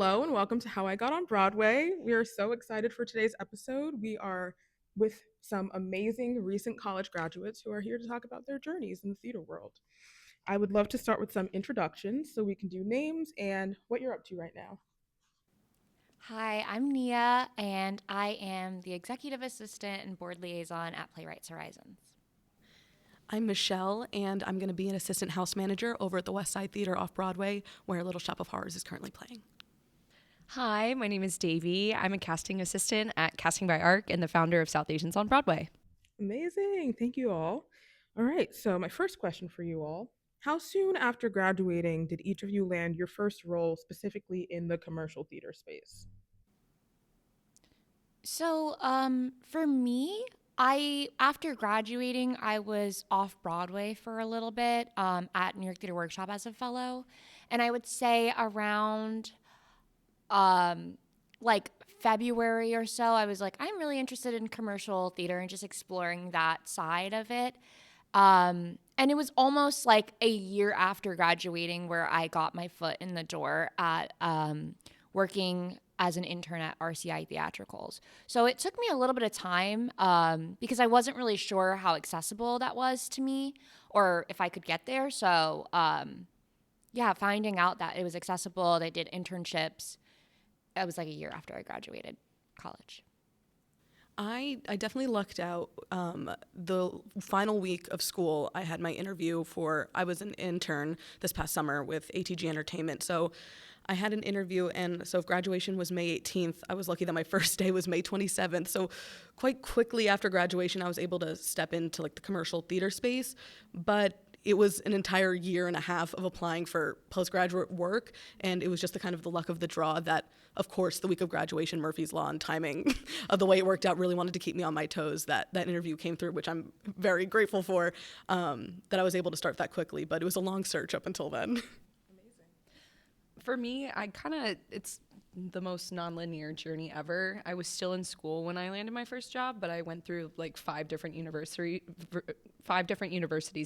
Hello and welcome to How I Got on Broadway. We are so excited for today's episode. We are with some amazing recent college graduates who are here to talk about their journeys in the theater world. I would love to start with some introductions so we can do names and what you're up to right now. Hi, I'm Nia, and I am the Executive Assistant and Board Liaison at Playwrights Horizons. I'm Michelle, and I'm going to be an assistant house manager over at the Westside Theatre off Broadway, where Little Shop of Horrors is currently playing. Hi, my name is Devi. I'm a casting assistant at Casting by Arc and the founder of South Asians on Broadway. Amazing. Thank you all. All right, so my first question for you all. How soon after graduating did each of you land your first role specifically in the commercial theater space? For me, I after graduating, I was off Broadway for a little bit at New York Theater Workshop as a fellow, and I would say around um, like February or so, I was like, I'm really interested in commercial theater and just exploring that side of it. And it was almost like a year after graduating where I got my foot in the door at working as an intern at RCI Theatricals. So it took me a little bit of time because I wasn't really sure how accessible that was to me or if I could get there. Yeah, finding out that it was accessible, they did internships. It was like a year after I graduated college. I definitely lucked out. The final week of school, I had my interview I was an intern this past summer with ATG Entertainment. So I had an interview, and so if graduation was May 18th, I was lucky that my first day was May 27th. So quite quickly after graduation, I was able to step into like the commercial theater space. But it was an entire year and a half of applying for postgraduate work, and it was just the kind of the luck of the draw that, of course, the week of graduation, Murphy's Law and timing of the way it worked out really wanted to keep me on my toes. That interview came through, which I'm very grateful for, that I was able to start that quickly, but it was a long search up until then. For me, it's the most nonlinear journey ever. I was still in school when I landed my first job, but I went through like five different universities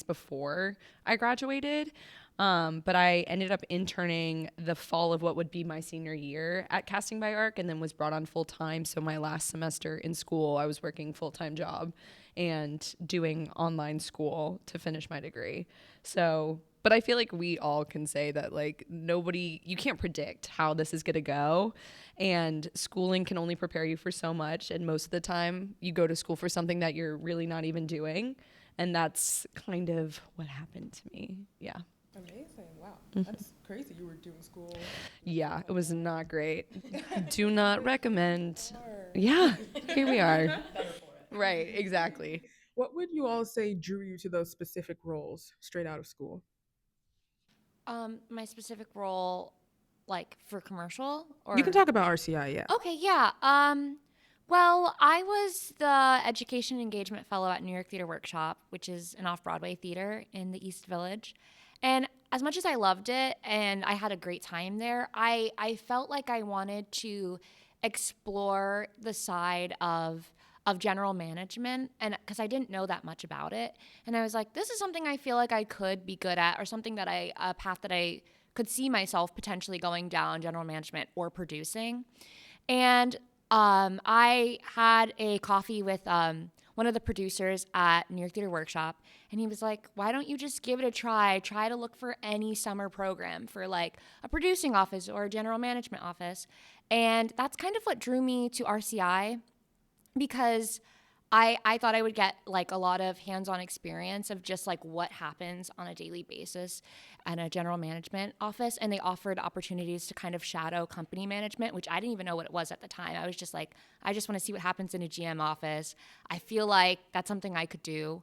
before I graduated. But I ended up interning the fall of what would be my senior year at Casting by Arc, and then was brought on full time. So my last semester in school, I was working full-time job and doing online school to finish my degree. But I feel like we all can say that like you can't predict how this is going to go, and schooling can only prepare you for so much. And most of the time you go to school for something that you're really not even doing. And that's kind of what happened to me. Yeah. Amazing. Wow. That's crazy. You were doing school. Yeah, it was not great. Do not recommend. Yeah, here we are. Right, exactly. What would you all say drew you to those specific roles straight out of school? My specific role, like for commercial You can or talk about RCI, yeah. okay, yeah. Well, I was the education engagement fellow at New York Theater Workshop, which is an off-Broadway theater in the East Village. And as much as I loved it and I had a great time there, I felt like I wanted to explore the side of general management and because I didn't know that much about it. And I was like, this is something I feel like I could be good at or something that a path that I could see myself potentially going down general management or producing. And I had a coffee with one of the producers at New York Theater Workshop, and he was like, "Why don't you just give it a try? Try to look for any summer program for like a producing office or a general management office." And that's kind of what drew me to RCI because I thought I would get like a lot of hands-on experience of just like what happens on a daily basis at a general management office. And they offered opportunities to kind of shadow company management, which I didn't even know what it was at the time. I was just like, I just want to see what happens in a GM office. I feel like that's something I could do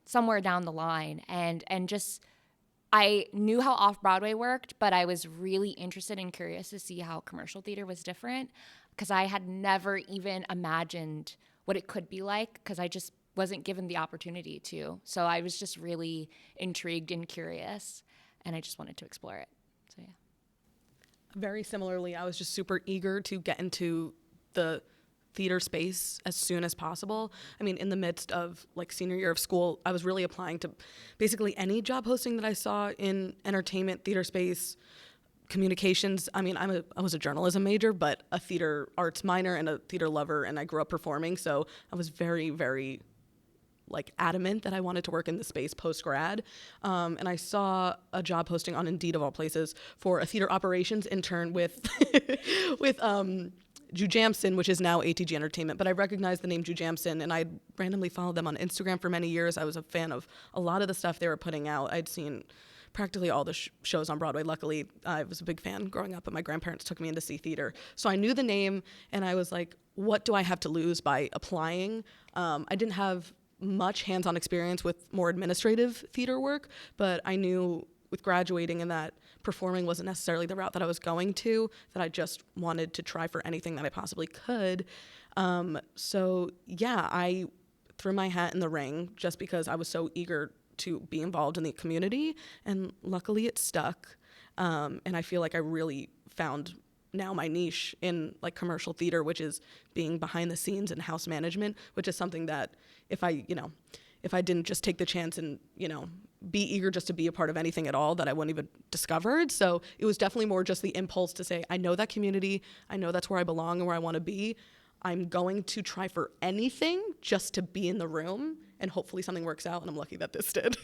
somewhere down the line. And just I knew how off Broadway worked, but I was really interested and curious to see how commercial theater was different because I had never even imagined what it could be like because I just wasn't given the opportunity to. So I was just really intrigued and curious, and I just wanted to explore it. So yeah. Very similarly, I was just super eager to get into the theater space as soon as possible. I mean, in the midst of like senior year of school, I was really applying to basically any job posting that I saw in entertainment, theater space, communications. I mean, I was a journalism major, but a theater arts minor and a theater lover, and I grew up performing. So I was very, very like adamant that I wanted to work in the space post grad. And I saw a job posting on Indeed of all places for a theater operations intern with with Jujamson, which is now ATG Entertainment, but I recognized the name Jujamson, and I randomly followed them on Instagram for many years. I was a fan of a lot of the stuff they were putting out. I'd seen practically all the shows on Broadway. Luckily, I was a big fan growing up, and my grandparents took me in to see theater. So I knew the name, and I was like, what do I have to lose by applying? I didn't have much hands-on experience with more administrative theater work, but I knew with graduating and that performing wasn't necessarily the route that I was going to, that I just wanted to try for anything that I possibly could. So yeah, I threw my hat in the ring just because I was so eager to be involved in the community, and luckily it stuck. And I feel like I really found now my niche in like commercial theater, which is being behind the scenes and house management, which is something that if I didn't just take the chance and, be eager just to be a part of anything at all, that I wouldn't even discovered. So it was definitely more just the impulse to say, I know that community, I know that's where I belong and where I want to be. I'm going to try for anything just to be in the room, and hopefully something works out, and I'm lucky that this did.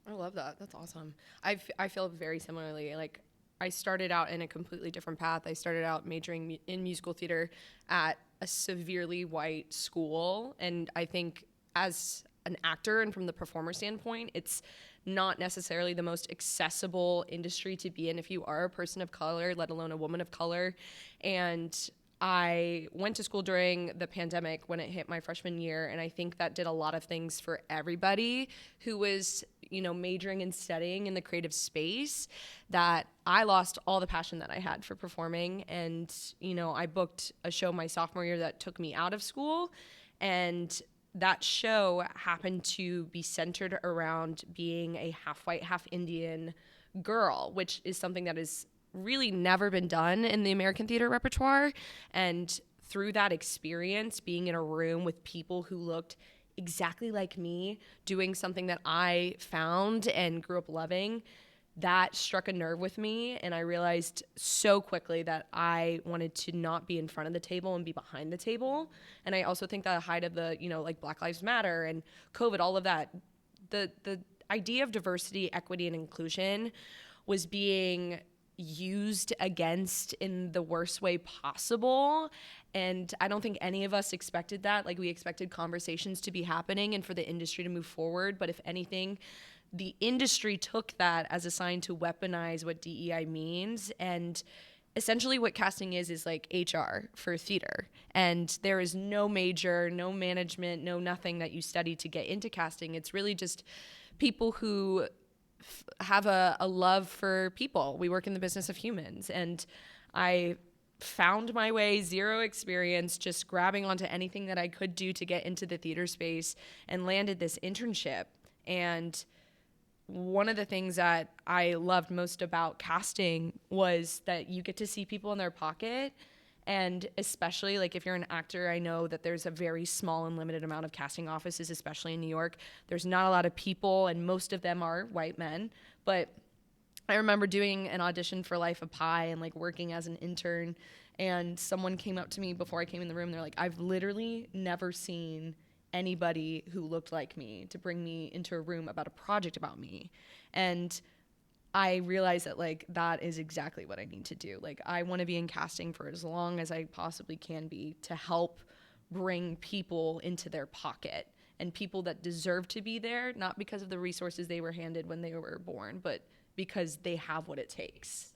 I love that. That's awesome. I feel very similarly. Like, I started out in a completely different path. I started out majoring in musical theater at a severely white school. And I think as an actor and from the performer standpoint, it's not necessarily the most accessible industry to be in if you are a person of color, let alone a woman of color. And I went to school during the pandemic when it hit my freshman year, and I think that did a lot of things for everybody who was, majoring and studying in the creative space, that I lost all the passion that I had for performing. And, I booked a show my sophomore year that took me out of school, and that show happened to be centered around being a half white, half Indian girl, which is something that is really never been done in the American theater repertoire. And through that experience, being in a room with people who looked exactly like me, doing something that I found and grew up loving, that struck a nerve with me. And I realized so quickly that I wanted to not be in front of the table and be behind the table. And I also think that the height of the, like Black Lives Matter and COVID, all of that, the idea of diversity, equity, and inclusion was being used against in the worst way possible. And I don't think any of us expected that. Like, we expected conversations to be happening and for the industry to move forward. But if anything, the industry took that as a sign to weaponize what DEI means. And essentially what casting is like HR for theater. And there is no major, no management, no nothing that you study to get into casting. It's really just people who have a love for people. We work in the business of humans. And I found my way, zero experience, just grabbing onto anything that I could do to get into the theater space, and landed this internship. And one of the things that I loved most about casting was that you get to see people in their pocket. And especially like if you're an actor, I know that there's a very small and limited amount of casting offices, especially in New York. There's not a lot of people, and most of them are white men. But I remember doing an audition for Life of Pi and like working as an intern, and someone came up to me before I came in the room. They're like, I've literally never seen anybody who looked like me to bring me into a room about a project about me. And I realized that like that is exactly what I need to do. Like, I want to be in casting for as long as I possibly can be, to help bring people into their pocket, and people that deserve to be there, not because of the resources they were handed when they were born, but because they have what it takes.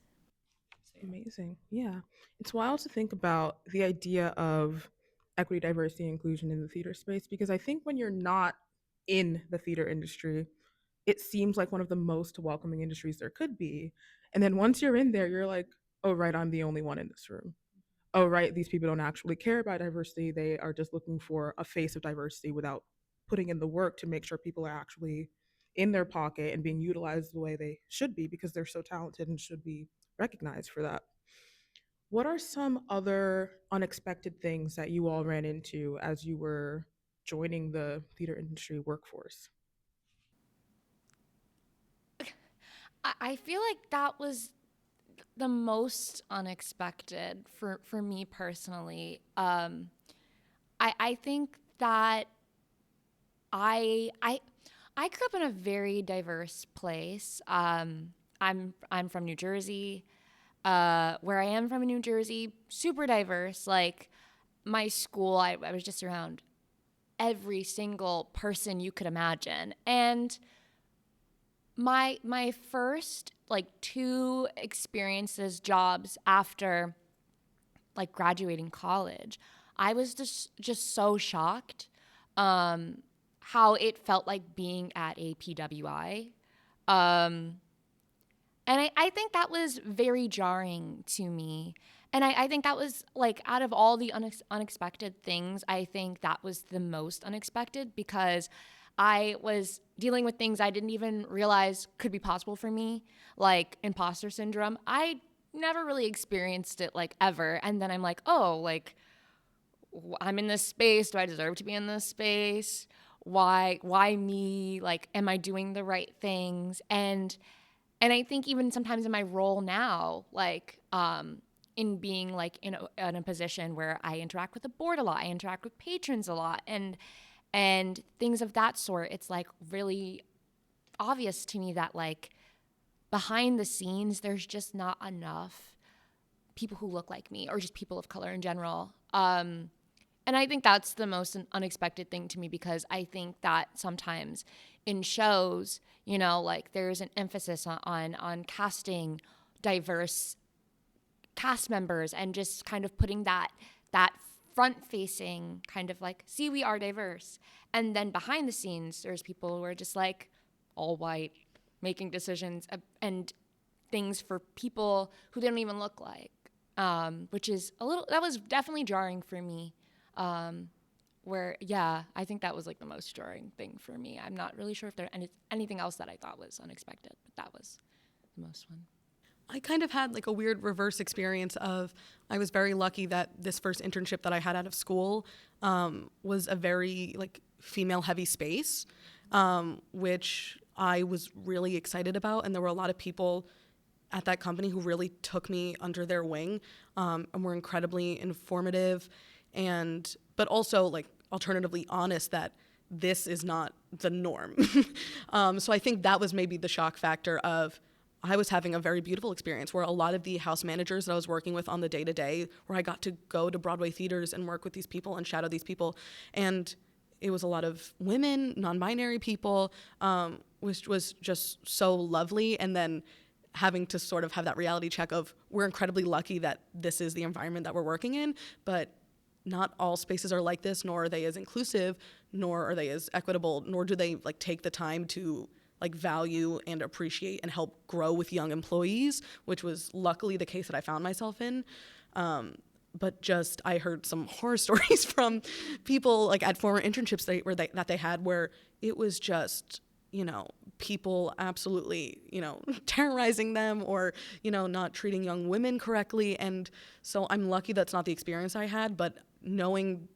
So, yeah. Amazing. Yeah. It's wild to think about the idea of equity, diversity, inclusion in the theater space, because I think when you're not in the theater industry, it seems like one of the most welcoming industries there could be. And then once you're in there, you're like, oh, right, I'm the only one in this room. Oh, right, these people don't actually care about diversity. They are just looking for a face of diversity without putting in the work to make sure people are actually in their pocket and being utilized the way they should be, because they're so talented and should be recognized for that. What are some other unexpected things that you all ran into as you were joining the theater industry workforce? I feel like that was the most unexpected for me personally, I think that I grew up in a very diverse place. I'm from New Jersey. Where I am from in New Jersey, super diverse. Like my school, I was just around every single person you could imagine. And my first like 2 experiences, jobs after like graduating college, I was just so shocked how it felt like being at a PWI. And I think that was very jarring to me. And I think that was like out of all the unexpected things, I think that was the most unexpected because I was dealing with things I didn't even realize could be possible for me, like imposter syndrome. I never really experienced it like ever. And then I'm like, oh, like I'm in this space. Do I deserve to be in this space? Why me? Like, am I doing the right things? And I think even sometimes in my role now, like in being like in a position where I interact with the board a lot, I interact with patrons a lot, and things of that sort, it's like really obvious to me that like behind the scenes, there's just not enough people who look like me or just people of color in general. And I think that's the most unexpected thing to me because I think that sometimes in shows, you know, like there's an emphasis on casting diverse cast members and just kind of putting that front facing kind of like, see, we are diverse. And then behind the scenes, there's people who are just like all white, making decisions and things for people who they don't even look like, which is that was definitely jarring for me. Where, yeah, I think that was like the most jarring thing for me. I'm not really sure if there's anything else that I thought was unexpected, but that was the most one. I kind of had like a weird reverse experience of I was very lucky that this first internship that I had out of school was a very like female heavy space, which I was really excited about. And there were a lot of people at that company who really took me under their wing and were incredibly informative but also like alternatively honest that this is not the norm. So I think that was maybe the shock factor of I was having a very beautiful experience where a lot of the house managers that I was working with on the day-to-day, where I got to go to Broadway theaters and work with these people and shadow these people. And it was a lot of women, non-binary people, which was just so lovely. And then having to sort of have that reality check of we're incredibly lucky that this is the environment that we're working in, but not all spaces are like this, nor are they as inclusive, nor are they as equitable, nor do they like take the time to like value and appreciate and help grow with young employees, which was luckily the case that I found myself in. But just I heard some horror stories from people like at former internships that they had where it was just, you know, people absolutely, you know, terrorizing them or, you know, not treating young women correctly. And so I'm lucky that's not the experience I had, but knowing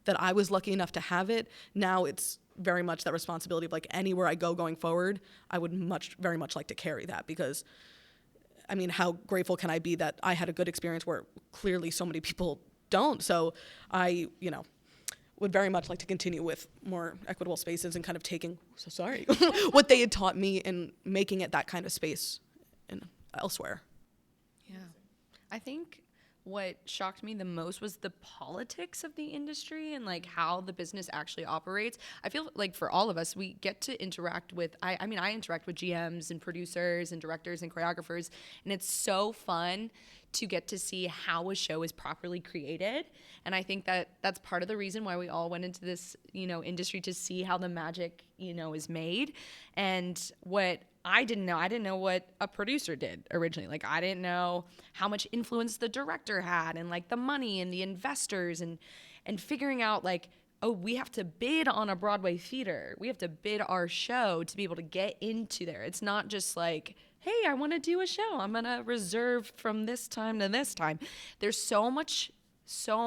that I was lucky enough to have it, now it's very much that responsibility of like anywhere I go going forward, I would very much like to carry that because, I mean, how grateful can I be that I had a good experience where clearly so many people don't. So I, you know, would very much like to continue with more equitable spaces and kind of taking, what they had taught me and making it that kind of space elsewhere. Yeah. I think what shocked me the most was the politics of the industry and like how the business actually operates. I feel like for all of us, we get to interact with, I interact with GMs and producers and directors and choreographers, and it's so fun to get to see how a show is properly created. And I think that that's part of the reason why we all went into this, you know, industry to see how the magic, you know, is made. And what I didn't know what a producer did originally. Like I didn't know how much influence the director had and like the money and the investors and figuring out like, oh, we have to bid on a Broadway theater. We have to bid our show to be able to get into there. It's not just like, hey, I want to do a show. I'm going to reserve from this time to this time. There's so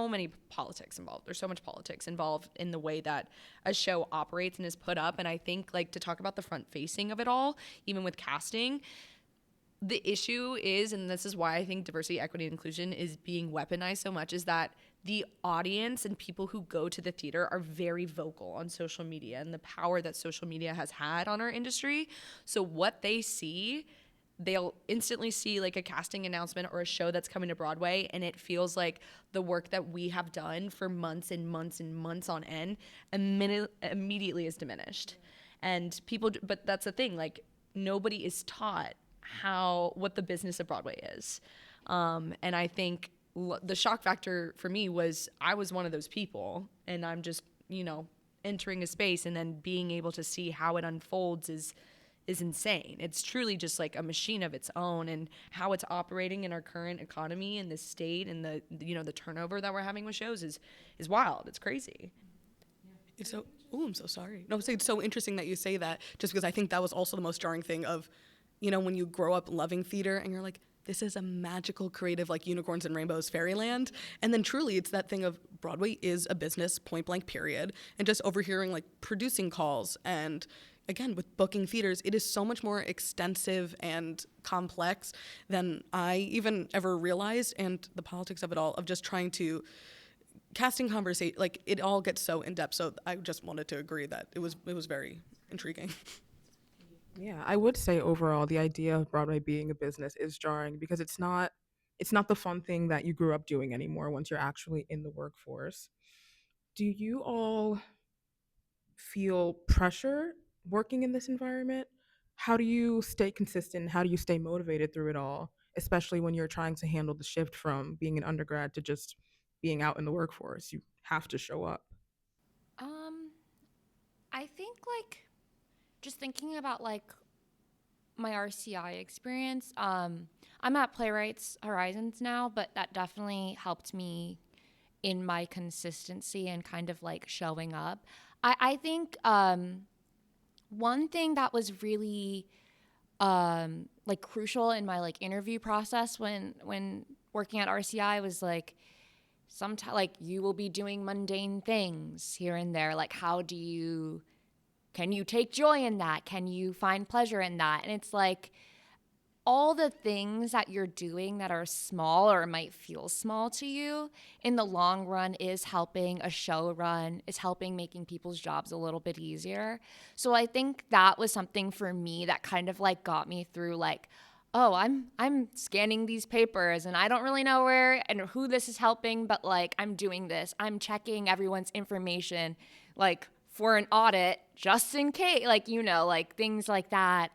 many politics involved. There's so much politics involved in the way that a show operates and is put up. And I think like to talk about the front facing of it all, even with casting, the issue is, and this is why I think diversity, equity, and inclusion is being weaponized so much, is that the audience and people who go to the theater are very vocal on social media and the power that social media has had on our industry. So what they see, they'll instantly see like a casting announcement or a show that's coming to Broadway, and it feels like the work that we have done for months and months and months on end immediately is diminished. And people, but that's the thing, like nobody is taught what the business of Broadway is. And I think the shock factor for me was I was one of those people, and I'm just, entering a space and then being able to see how it unfolds is insane. It's truly just like a machine of its own, and how it's operating in our current economy and the state and the turnover that we're having with shows is wild. It's crazy. It's so, I'm so sorry. No, it's so interesting that you say that, just because I think that was also the most jarring thing of, when you grow up loving theater and you're like, this is a magical, creative, like unicorns and rainbows fairyland. And then truly it's that thing of Broadway is a business, point blank, period. And just overhearing like producing calls and again, with booking theaters, it is so much more extensive and complex than I even ever realized. And the politics of it all, of just trying to casting conversation, like it all gets so in depth. So I just wanted to agree that it was very intriguing. Yeah, I would say overall the idea of Broadway being a business is jarring because it's not the fun thing that you grew up doing anymore once you're actually in the workforce. Do you all feel pressure working in this environment? How do you stay consistent? How do you stay motivated through it all, especially when you're trying to handle the shift from being an undergrad to just being out in the workforce? You have to show up. Um, I think like just thinking about like my RCI experience. I'm at Playwrights Horizons now, but that definitely helped me in my consistency and kind of like showing up. I think one thing that was really like crucial in my like interview process when working at RCI was like sometimes like you will be doing mundane things here and there. Like can you take joy in that? Can you find pleasure in that? And it's like all the things that you're doing that are small or might feel small to you in the long run is helping a show run, is helping making people's jobs a little bit easier. So I think that was something for me that kind of like got me through like, oh, I'm scanning these papers and I don't really know where and who this is helping, but like I'm doing this. I'm checking everyone's information like for an audit just in case, like, like things like that.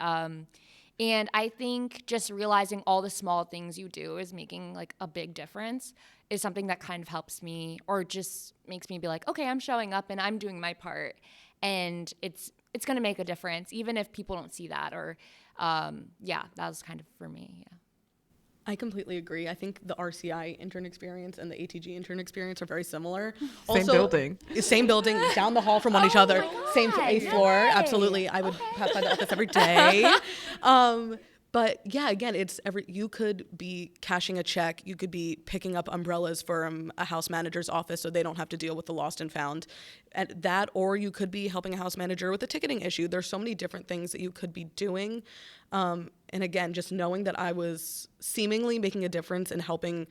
And I think just realizing all the small things you do is making like a big difference is something that kind of helps me or just makes me be like, okay, I'm showing up and I'm doing my part. And it's going to make a difference, even if people don't see that or, that was kind of for me. Yeah. I completely agree. I think the RCI intern experience and the ATG intern experience are very similar. Same building, down the hall from each other, same floor. Absolutely, I would pass by the office every day. But yeah, again, you could be cashing a check, you could be picking up umbrellas from a house manager's office so they don't have to deal with the lost and found. At that, or you could be helping a house manager with a ticketing issue. There's so many different things that you could be doing. And again, just knowing that I was seemingly making a difference in helping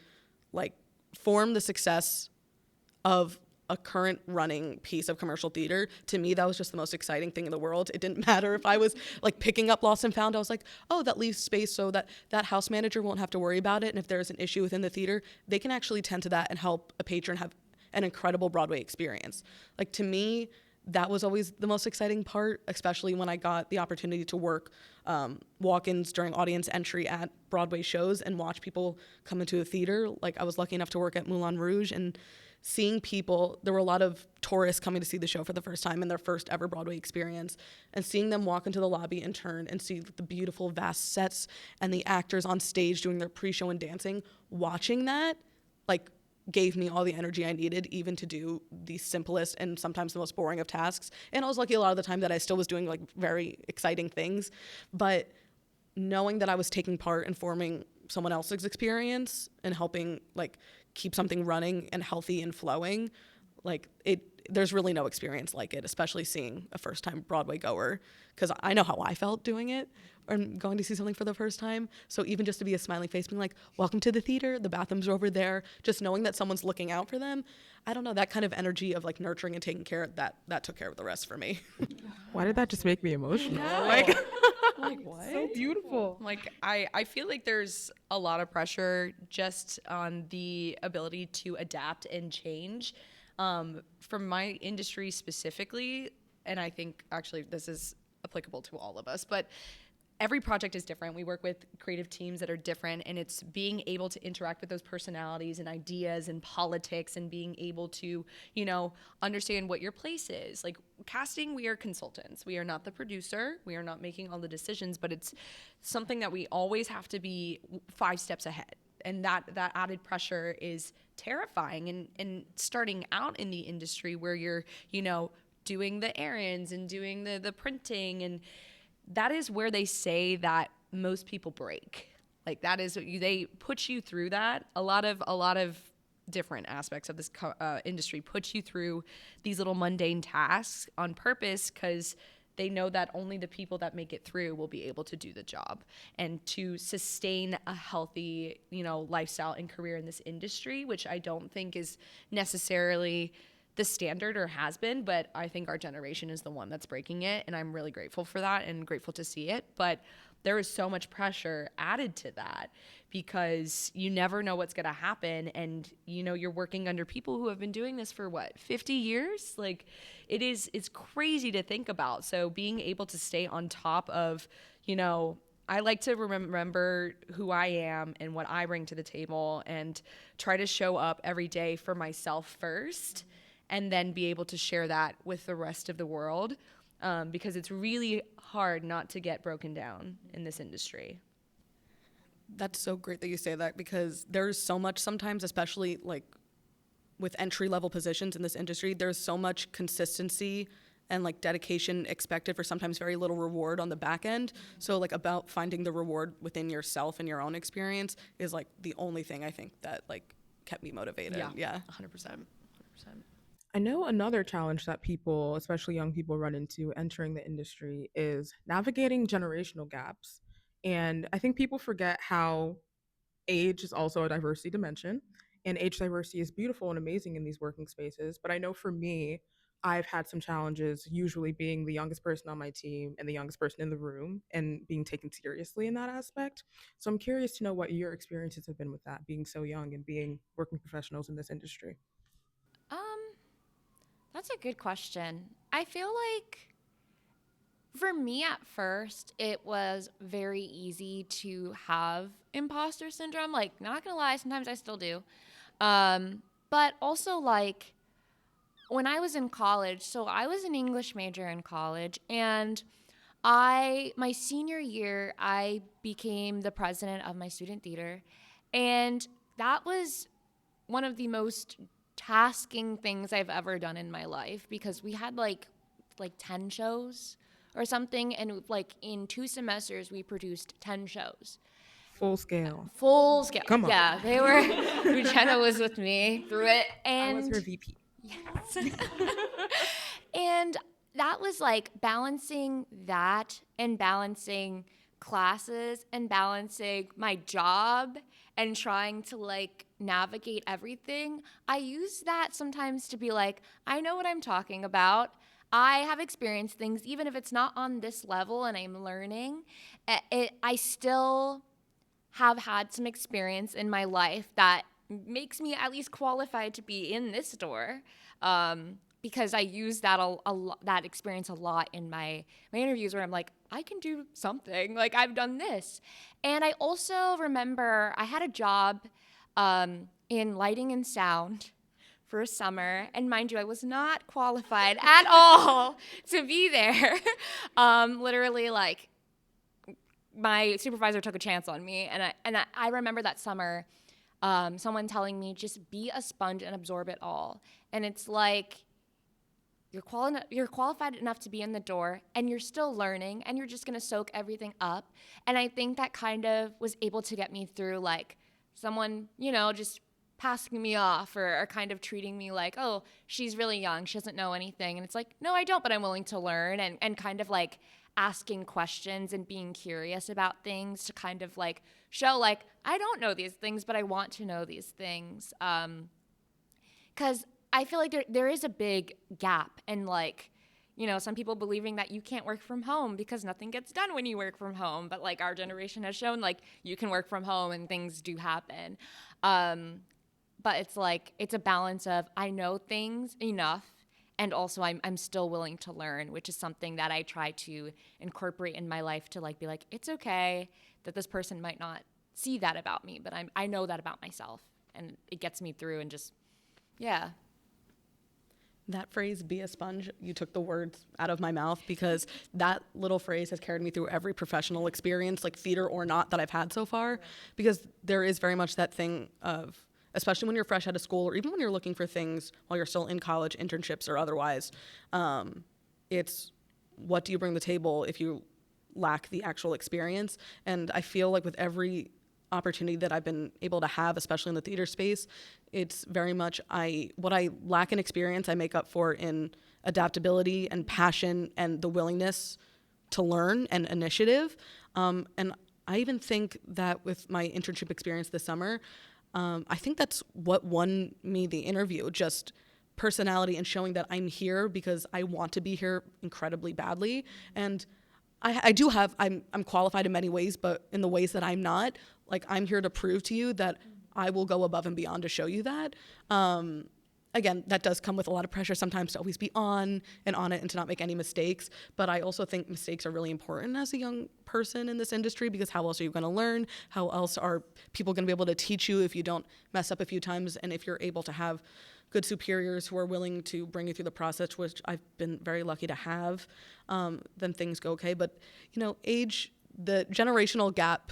like form the success of a current running piece of commercial theater, to me, that was just the most exciting thing in the world. It didn't matter if I was like picking up lost and found. I was like, oh, that leaves space so that house manager won't have to worry about it. And if there's an issue within the theater, they can actually tend to that and help a patron have an incredible Broadway experience. Like, to me, that was always the most exciting part, especially when I got the opportunity to work walk-ins during audience entry at Broadway shows and watch people come into a theater. Like, I was lucky enough to work at Moulin Rouge and seeing people, there were a lot of tourists coming to see the show for the first time in their first ever Broadway experience, and seeing them walk into the lobby and turn and see the beautiful vast sets and the actors on stage doing their pre-show and dancing, watching that, like, gave me all the energy I needed even to do the simplest and sometimes the most boring of tasks. And I was lucky a lot of the time that I still was doing like very exciting things, but knowing that I was taking part in forming someone else's experience and helping like keep something running and healthy and flowing, like it there's really no experience like it, especially seeing a first-time Broadway goer, because I know how I felt doing it or going to see something for the first time. So even just to be a smiling face, being like, welcome to the theater, the bathrooms are over there, just knowing that someone's looking out for them, I don't know, that kind of energy of like nurturing and taking care, that took care of the rest for me. Why did that just make me emotional? Like what? So beautiful. Like I feel like there's a lot of pressure just on the ability to adapt and change. From my industry specifically, and I think actually this is applicable to all of us, but every project is different. We work with creative teams that are different, and it's being able to interact with those personalities and ideas and politics and being able to, you know, understand what your place is. Like casting, we are consultants. We are not the producer. We are not making all the decisions, but it's something that we always have to be 5 steps ahead. And that added pressure is terrifying. And starting out in the industry where you're, you know, doing the errands and doing the printing, and that is where they say that most people break. Like that is they put you through that. A lot of different aspects of this industry put you through these little mundane tasks on purpose, because they know that only the people that make it through will be able to do the job and to sustain a healthy, you know, lifestyle and career in this industry, which I don't think is necessarily the standard or has been, but I think our generation is the one that's breaking it, and I'm really grateful for that and grateful to see it. But there is so much pressure added to that because you never know what's going to happen, and you know you're working under people who have been doing this for 50 years. Like it's crazy to think about. So being able to stay on top of, you know, I like to remember who I am and what I bring to the table and try to show up every day for myself first, and then be able to share that with the rest of the world, because it's really hard not to get broken down in this industry. That's so great that you say that, because there's so much sometimes, especially like with entry-level positions in this industry, there's so much consistency and like dedication expected for sometimes very little reward on the back end. So like about finding the reward within yourself and your own experience is like the only thing I think that like kept me motivated. Yeah. 100%. I know another challenge that people, especially young people, run into entering the industry is navigating generational gaps. And I think people forget how age is also a diversity dimension, and age diversity is beautiful and amazing in these working spaces. But I know for me, I've had some challenges, usually being the youngest person on my team and the youngest person in the room and being taken seriously in that aspect. So I'm curious to know what your experiences have been with that, being so young and being working professionals in this industry. Um, that's a good question. I feel like for me at first, it was very easy to have imposter syndrome. Like, not gonna lie, sometimes I still do. But also, like, when I was in college, so I was an English major in college, and my senior year, I became the president of my student theater. And that was one of the most tasking things I've ever done in my life, because we had like 10 shows or something, and like in 2 semesters we produced 10 shows. Full scale. Come on. Yeah, they were. Jenna was with me through it, and I was her VP. Yes. And that was like balancing that and balancing classes and balancing my job and trying to like navigate everything. I use that sometimes to be like, I know what I'm talking about. I have experienced things, even if it's not on this level and I'm learning. I still have had some experience in my life that makes me at least qualified to be in this door, because I use that that experience a lot in my interviews, where I'm like, I can do something, like I've done this. And I also remember I had a job in lighting and sound for a summer, and mind you, I was not qualified at all to be there. Literally, like, my supervisor took a chance on me, and I remember that summer, someone telling me, just be a sponge and absorb it all. And it's like, you're qualified enough to be in the door, and you're still learning, and you're just gonna soak everything up. And I think that kind of was able to get me through, like, someone, you know, just passing me off or kind of treating me like, oh, she's really young, she doesn't know anything. And it's like, no, I don't, but I'm willing to learn, and kind of like asking questions and being curious about things to kind of like show like, I don't know these things, but I want to know these things. Because I feel like there is a big gap, and like, some people believing that you can't work from home because nothing gets done when you work from home. But like our generation has shown like you can work from home and things do happen. But it's like, it's a balance of I know things enough, and also I'm still willing to learn, which is something that I try to incorporate in my life to like be like, it's okay that this person might not see that about me, but I know that about myself, and it gets me through, and just, yeah. That phrase, be a sponge, you took the words out of my mouth, because that little phrase has carried me through every professional experience, like theater or not, that I've had so far. Right. Because there is very much that thing of, especially when you're fresh out of school, or even when you're looking for things while you're still in college, internships or otherwise, it's what do you bring to the table if you lack the actual experience? And I feel like with every opportunity that I've been able to have, especially in the theater space, it's very much what I lack in experience, I make up for in adaptability and passion and the willingness to learn and initiative. And I even think that with my internship experience this summer, I think that's what won me the interview, just personality and showing that I'm here because I want to be here incredibly badly. And I'm qualified in many ways, but in the ways that I'm not, like, I'm here to prove to you that I will go above and beyond to show you that. Again, that does come with a lot of pressure sometimes to always be on it and to not make any mistakes. But I also think mistakes are really important as a young person in this industry, because how else are you going to learn? How else are people going to be able to teach you if you don't mess up a few times? And if you're able to have good superiors who are willing to bring you through the process, which I've been very lucky to have, then things go okay. But, age, the generational gap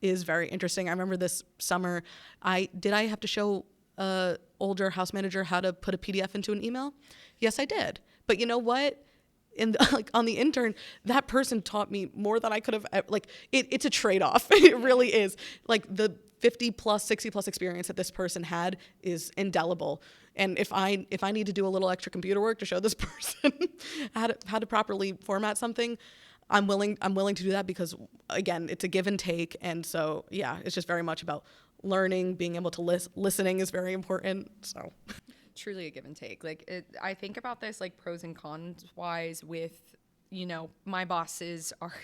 is very interesting. I remember this summer, I have to show a older house manager how to put a PDF into an email? Yes, I did. But you know what? On the intern, that person taught me more than I could have. It's a trade-off. It really is. Like, the 50 plus, 60 plus experience that this person had is indelible. And if I need to do a little extra computer work to show this person how to properly format something, I'm willing to do that, because again, it's a give and take. And so, yeah, it's just very much about learning, being able to listening is very important. So truly a give and take. I think about this like pros and cons wise with, my bosses are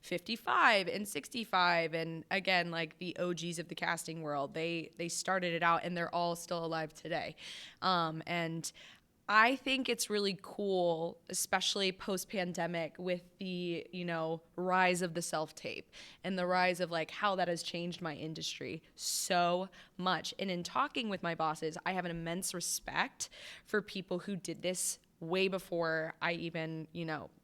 55 and 65. And again, like the OGs of the casting world, they started it out and they're all still alive today. And I think it's really cool, especially post-pandemic, with the, rise of the self-tape and the rise of like how that has changed my industry so much. And in talking with my bosses, I have an immense respect for people who did this way before I even,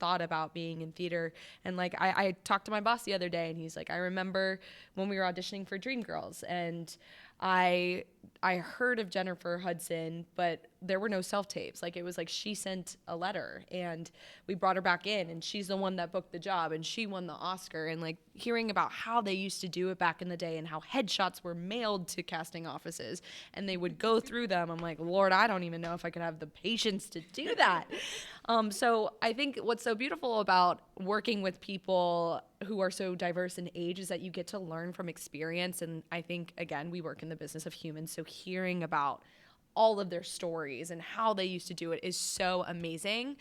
thought about being in theater. And like, I talked to my boss the other day, and he's like, I remember when we were auditioning for Dreamgirls, and I heard of Jennifer Hudson, but there were no self-tapes. Like, it was like she sent a letter and we brought her back in, and she's the one that booked the job and she won the Oscar. And like hearing about how they used to do it back in the day and how headshots were mailed to casting offices and they would go through them. I'm like, Lord, I don't even know if I could have the patience to do that. So I think what's so beautiful about working with people who are so diverse in age is that you get to learn from experience. And I think, again, we work in the business of humans, so hearing about all of their stories and how they used to do it is so amazing.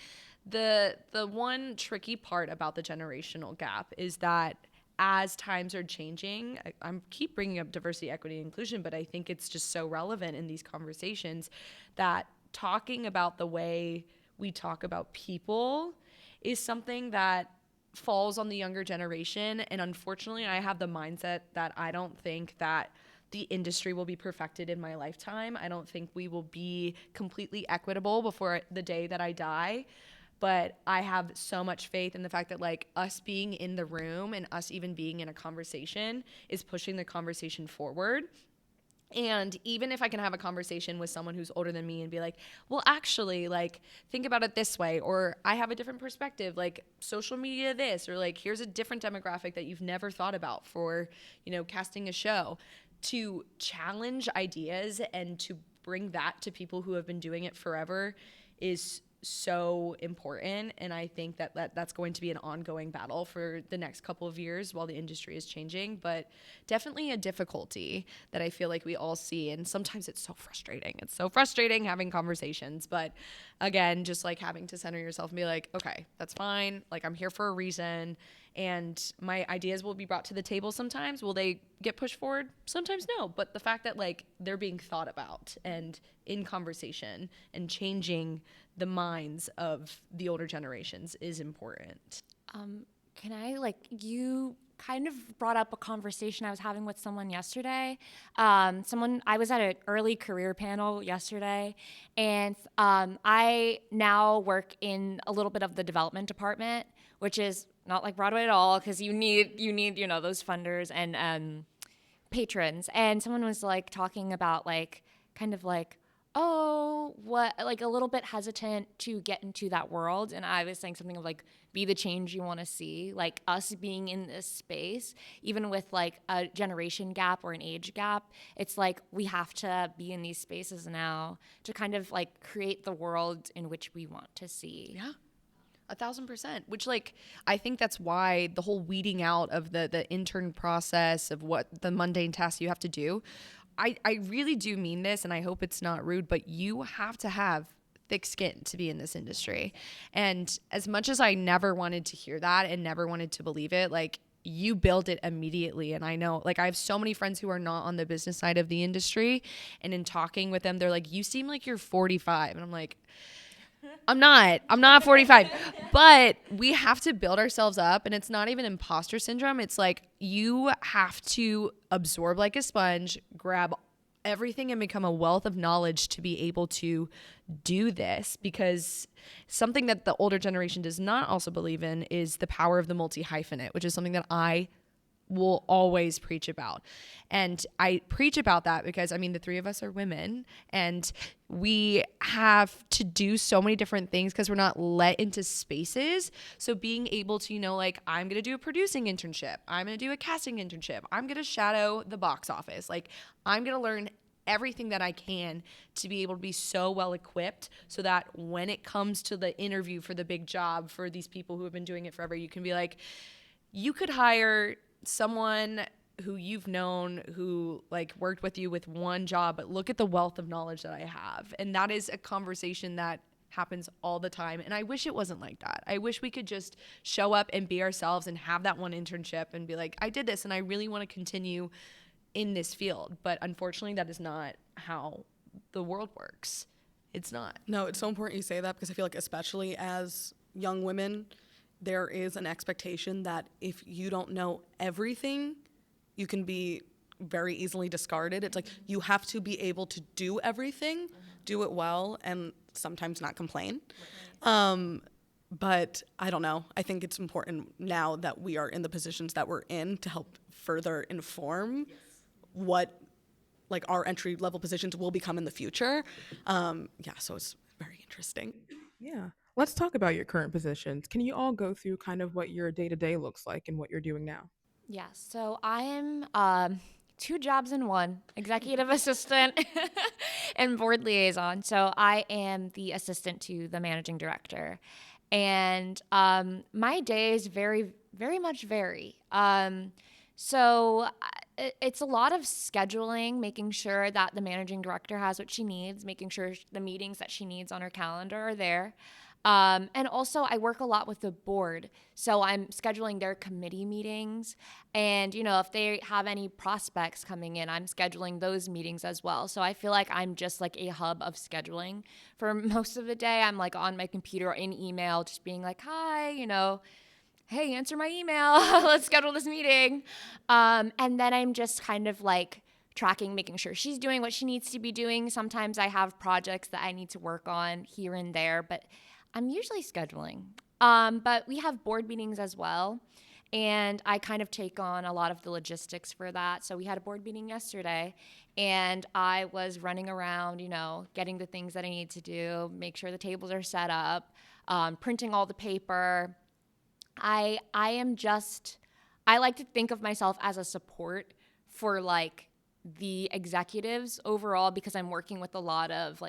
The one tricky part about the generational gap is that as times are changing, I keep bringing up diversity, equity, and inclusion, but I think it's just so relevant in these conversations that talking about the way we talk about people is something that falls on the younger generation. And unfortunately, I have the mindset that I don't think that the industry will be perfected in my lifetime. I don't think we will be completely equitable before the day that I die. But I have so much faith in the fact that like us being in the room and us even being in a conversation is pushing the conversation forward. And even if I can have a conversation with someone who's older than me and be like, well, actually, like, think about it this way, or I have a different perspective, like social media this, or like, here's a different demographic that you've never thought about for, casting a show. to challenge ideas and to bring that to people who have been doing it forever is so important. And I think that's going to be an ongoing battle for the next couple of years while the industry is changing, but definitely a difficulty that I feel like we all see. And sometimes it's so frustrating. It's so frustrating having conversations, but again, just like having to center yourself and be like, okay, that's fine. Like, I'm here for a reason, and my ideas will be brought to the table sometimes. Will they get pushed forward? Sometimes no. But the fact that like they're being thought about and in conversation and changing the minds of the older generations is important. Can I, like, you kind of brought up a conversation I was having with someone yesterday. I was at an early career panel yesterday, and I now work in a little bit of the development department, which is not like Broadway at all, because you need those funders and patrons. And someone was like talking about like kind of like, oh, what, like a little bit hesitant to get into that world. And I was saying something of like, be the change you want to see. Like, us being in this space, even with like a generation gap or an age gap, it's like we have to be in these spaces now to kind of like create the world in which we want to see. Yeah. 1,000%, which like, I think that's why the whole weeding out of the intern process of what the mundane tasks you have to do, I really do mean this, and I hope it's not rude, but you have to have thick skin to be in this industry. And as much as I never wanted to hear that and never wanted to believe it, like, you build it immediately. And I know, like, I have so many friends who are not on the business side of the industry, and in talking with them, they're like, you seem like you're 45. And I'm like, I'm not 45, but we have to build ourselves up, and it's not even imposter syndrome. It's like, you have to absorb like a sponge, grab everything, and become a wealth of knowledge to be able to do this, because something that the older generation does not also believe in is the power of the multi-hyphenate, which is something that I will always preach about. And I preach about that because, I mean, the three of us are women, and we have to do so many different things because we're not let into spaces. So being able to, like, I'm going to do a producing internship, I'm going to do a casting internship, I'm going to shadow the box office. Like, I'm going to learn everything that I can to be able to be so well equipped so that when it comes to the interview for the big job for these people who have been doing it forever, you can be like, you could hire someone who you've known who like worked with you with one job, but look at the wealth of knowledge that I have. And that is a conversation that happens all the time. And I wish it wasn't like that. I wish we could just show up and be ourselves and have that one internship and be like, I did this and I really want to continue in this field. But unfortunately, that is not how the world works. It's not. No, it's so important you say that, because I feel like, especially as young women, there is an expectation that if you don't know everything, you can be very easily discarded. It's like, you have to be able to do everything, do it well, and sometimes not complain. But I don't know. I think it's important now that we are in the positions that we're in to help further inform what like our entry level positions will become in the future. So it's very interesting. Yeah. Let's talk about your current positions. Can you all go through kind of what your day-to-day looks like and what you're doing now? Yeah, so I am two jobs in one, executive assistant and board liaison. So I am the assistant to the managing director. And my days very, very much vary. So it's a lot of scheduling, making sure that the managing director has what she needs, making sure the meetings that she needs on her calendar are there. And also, I work a lot with the board. So I'm scheduling their committee meetings. And, if they have any prospects coming in, I'm scheduling those meetings as well. So I feel like I'm just like a hub of scheduling. For most of the day, I'm like on my computer or in email, just being like, hi, hey, answer my email. Let's schedule this meeting. And then I'm just kind of like tracking, making sure she's doing what she needs to be doing. Sometimes I have projects that I need to work on here and there, but I'm usually scheduling. But we have board meetings as well. And I kind of take on a lot of the logistics for that. So we had a board meeting yesterday, and I was running around, getting the things that I need to do, make sure the tables are set up, printing all the paper. I like to think of myself as a support for like the executives overall, because I'm working with a lot of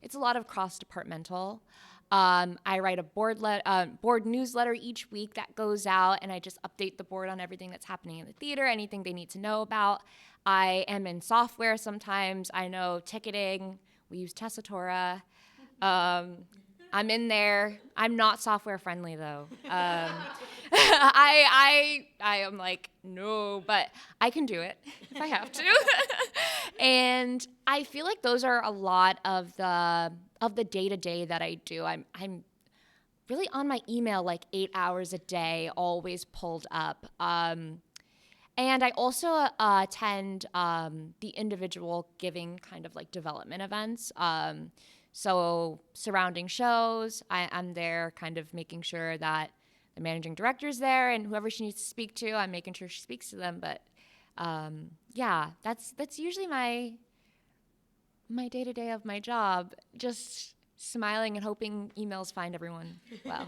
it's a lot of cross-departmental. I write a board newsletter each week that goes out, and I just update the board on everything that's happening in the theater, anything they need to know about. I am in software sometimes. I know ticketing. We use Tessitura. I'm in there. I'm not software friendly though. I am like, no, but I can do it if I have to. And I feel like those are a lot of the day-to-day that I do. I'm really on my email like 8 hours a day, always pulled up. And I also attend the individual giving kind of like development events. So surrounding shows, I'm there kind of making sure that the managing director's there, and whoever she needs to speak to, I'm making sure she speaks to them. But yeah, that's usually my day-to-day of my job, just smiling and hoping emails find everyone well.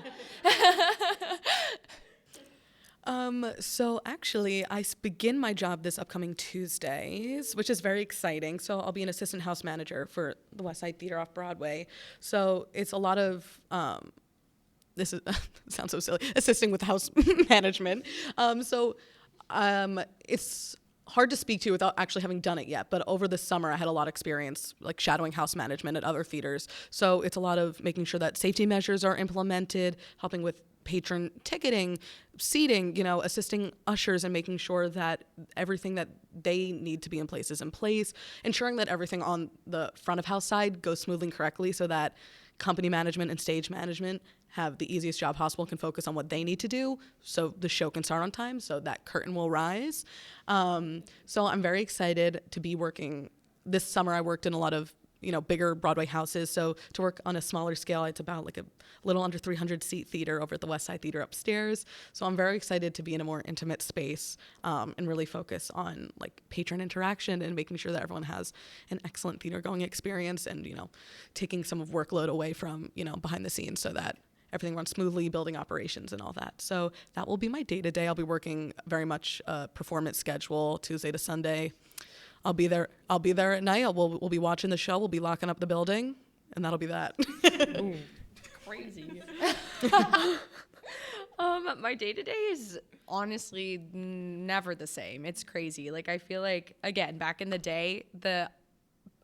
So actually, begin my job this upcoming Tuesdays, which is very exciting. So I'll be an assistant house manager for the Westside Theatre off Broadway. So it's a lot of, this is sounds so silly, assisting with house management. It's hard to speak to without actually having done it yet. But over the summer, I had a lot of experience like shadowing house management at other theaters. So it's a lot of making sure that safety measures are implemented, helping with patron ticketing, seating, assisting ushers and making sure that everything that they need to be in place is in place, ensuring that everything on the front of house side goes smoothly and correctly so that company management and stage management have the easiest job possible, can focus on what they need to do so the show can start on time, so that curtain will rise. So I'm very excited to be working. This summer I worked in a lot of bigger Broadway houses. So to work on a smaller scale, it's about like a little under 300 seat theater over at the Westside Theatre upstairs. So I'm very excited to be in a more intimate space and really focus on like patron interaction and making sure that everyone has an excellent theater going experience and, taking some of workload away from, behind the scenes so that everything runs smoothly, building operations and all that. So that will be my day-to-day. I'll be working very much a performance schedule, Tuesday to Sunday. I'll be there at night. We'll be watching the show. We'll be locking up the building, and that'll be that. Ooh, crazy. My day-to-day is honestly never the same. It's crazy. Like, I feel like, again, back in the day, the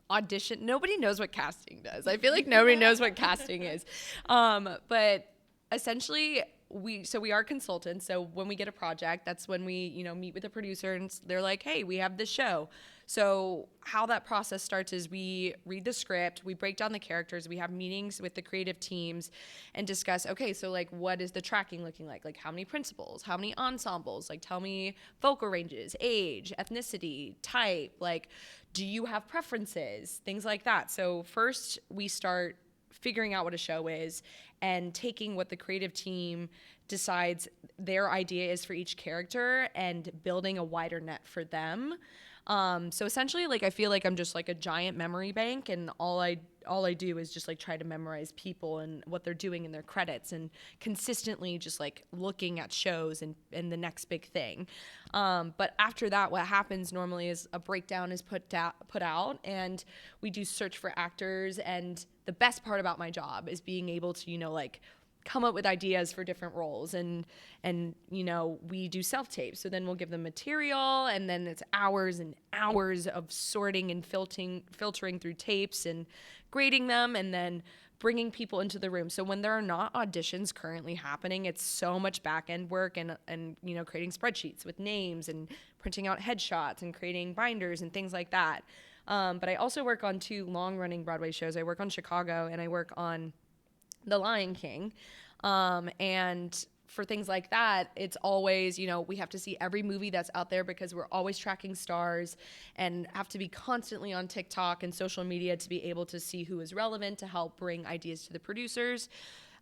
audition, nobody knows what casting does. I feel like nobody knows what casting is. But essentially, we are consultants. So when we get a project, that's when we, meet with the producer and they're like, hey, we have this show. So how that process starts is we read the script, we break down the characters, we have meetings with the creative teams and discuss, okay, so like what is the tracking looking like? Like how many principals, how many ensembles, like tell me vocal ranges, age, ethnicity, type, like do you have preferences, things like that. So first we start figuring out what a show is and taking what the creative team decides their idea is for each character and building a wider net for them. So essentially, like, I feel like I'm just like a giant memory bank, and all I do is just like try to memorize people and what they're doing in their credits and consistently just like looking at shows and the next big thing. But after that, what happens normally is a breakdown is put out and we do search for actors. And the best part about my job is being able to, like come up with ideas for different roles and we do self-tape. So then we'll give them material and then it's hours and hours of sorting and filtering through tapes and grading them and then bringing people into the room. So when there are not auditions currently happening, it's so much back-end work and creating spreadsheets with names and printing out headshots and creating binders and things like that. But I also work on 2 long-running Broadway shows. I work on Chicago and I work on The Lion King. And for things like that, it's always, we have to see every movie that's out there because we're always tracking stars and have to be constantly on TikTok and social media to be able to see who is relevant to help bring ideas to the producers.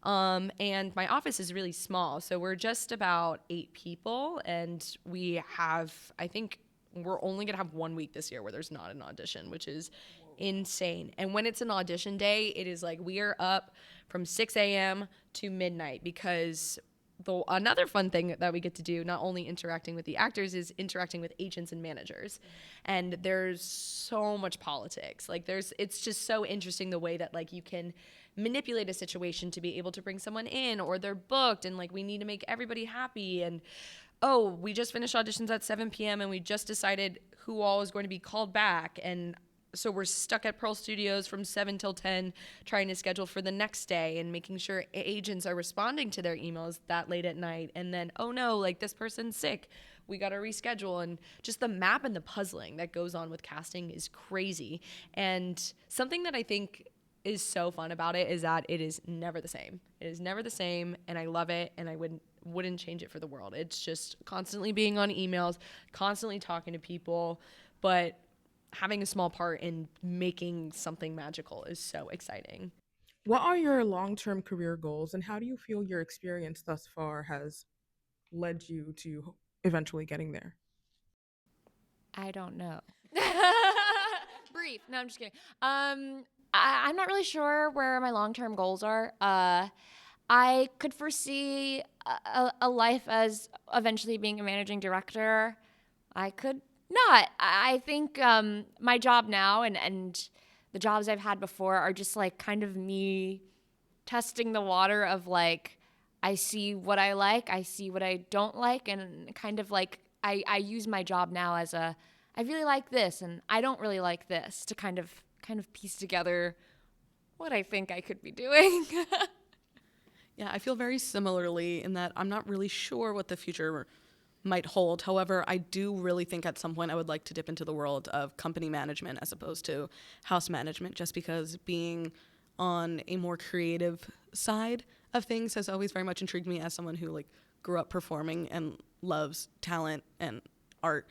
And my office is really small. So we're just about 8 people and we have, I think we're only going to have 1 week this year where there's not an audition, which is insane. And when it's an audition day, it is like we are up from 6 a.m. to midnight because another fun thing that we get to do, not only interacting with the actors, is interacting with agents and managers. And there's so much politics. Like it's just so interesting the way that like you can manipulate a situation to be able to bring someone in, or they're booked and like we need to make everybody happy. And oh, we just finished auditions at 7 p.m. and we just decided who all is going to be called back. And so we're stuck at Pearl Studios from 7 till 10 trying to schedule for the next day and making sure agents are responding to their emails that late at night. And then, oh no, like this person's sick. We got to reschedule. And just the map and the puzzling that goes on with casting is crazy. And something that I think is so fun about it is that it is never the same. It is never the same, and I love it, and I wouldn't change it for the world. It's just constantly being on emails, constantly talking to people, but having a small part in making something magical is so exciting. What are your long-term career goals, and how do you feel your experience thus far has led you to eventually getting there? I don't know. Brief. No, I'm just kidding. I'm not really sure where my long-term goals are. I could foresee a life as eventually being a managing director. I could not. I think my job now and the jobs I've had before are just like kind of me testing the water of like, I see what I like, I see what I don't like, and kind of like I use my job now as a, I really like this and I don't really like this, to kind of piece together what I think I could be doing. Yeah, I feel very similarly in that I'm not really sure what the future might hold. However, I do really think at some point I would like to dip into the world of company management as opposed to house management, just because being on a more creative side of things has always very much intrigued me as someone who like grew up performing and loves talent and art.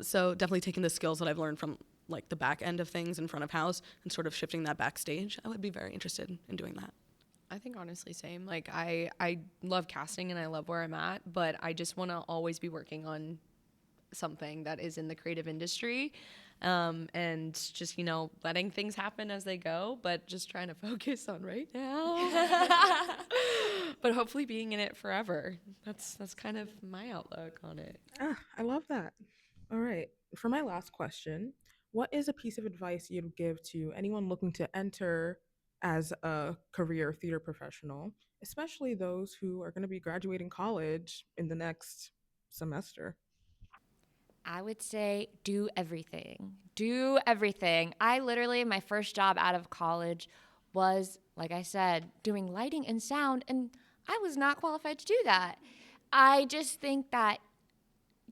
So definitely taking the skills that I've learned from like the back end of things in front of house and sort of shifting that backstage, I would be very interested in doing that. I think honestly same. Like I love casting and I love where I'm at, but I just want to always be working on something that is in the creative industry, and just letting things happen as they go, but just trying to focus on right now. But hopefully being in it forever. That's kind of my outlook on it. Ah, I love that. All right. For my last question, what is a piece of advice you'd give to anyone looking to enter as a career theater professional, especially those who are going to be graduating college in the next semester? I would say do everything. Do everything. I literally, my first job out of college was, like I said, doing lighting and sound, and I was not qualified to do that. I just think that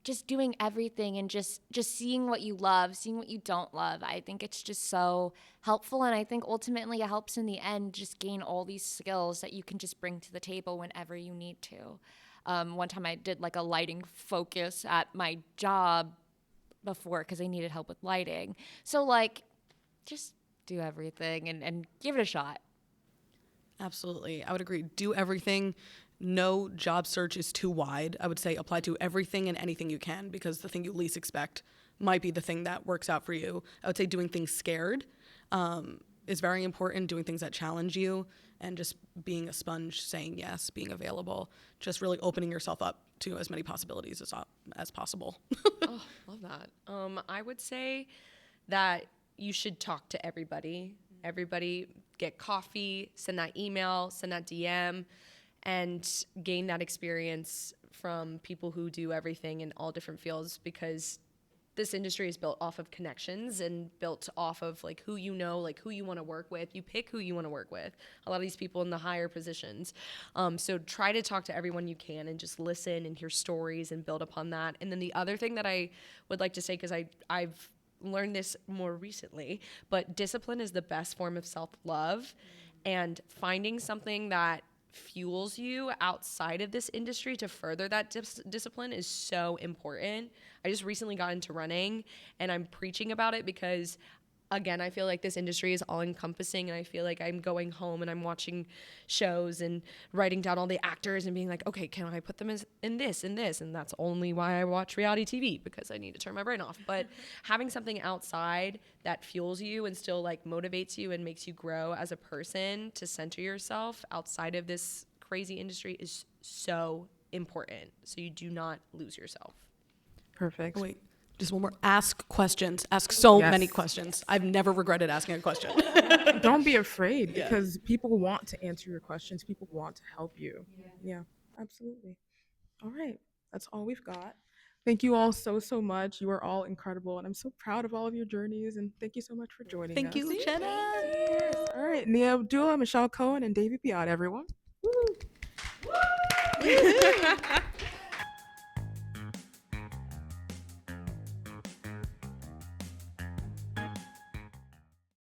just doing everything and just seeing what you love, seeing what you don't love, I think it's just so helpful, and I think ultimately it helps in the end just gain all these skills that you can just bring to the table whenever you need to. One time I did like a lighting focus at my job before because I needed help with lighting. So like just do everything and give it a shot. Absolutely. I would agree. Do everything. No job search is too wide. I would say apply to everything and anything you can, because the thing you least expect might be the thing that works out for you. I would say doing things scared is very important, doing things that challenge you, and just being a sponge, saying yes, being available, just really opening yourself up to as many possibilities as possible. Oh, love that. I would say that you should talk to everybody. Everybody, get coffee, send that email, send that DM, and gain that experience from people who do everything in all different fields, because this industry is built off of connections and built off of like who you know, like who you want to work with. You pick who you want to work with. A lot of these people in the higher positions. So try to talk to everyone you can and just listen and hear stories and build upon that. And then the other thing that I would like to say, because I've learned this more recently, but discipline is the best form of self-love, and finding something that fuels you outside of this industry to further that discipline is so important. I just recently got into running, and I'm preaching about it because, again, I feel like this industry is all encompassing, and I feel like I'm going home and I'm watching shows and writing down all the actors and being like, okay, can I put them in this and this? And that's only why I watch reality TV, because I need to turn my brain off. But having something outside that fuels you and still like motivates you and makes you grow as a person, to center yourself outside of this crazy industry is so important. So you do not lose yourself. Perfect. Wait, just one more. Ask questions. Ask so Yes. many questions. I've never regretted asking a question. Don't be afraid, because people want to answer your questions. People want to help you. Yeah, absolutely. All right. That's all we've got. Thank you all so much. You are all incredible, and I'm so proud of all of your journeys, and thank you so much for joining Thank us. you, Jenna. All right. Nia Abdullah, Michele Cohen, and Devi Peot, everyone. Woo.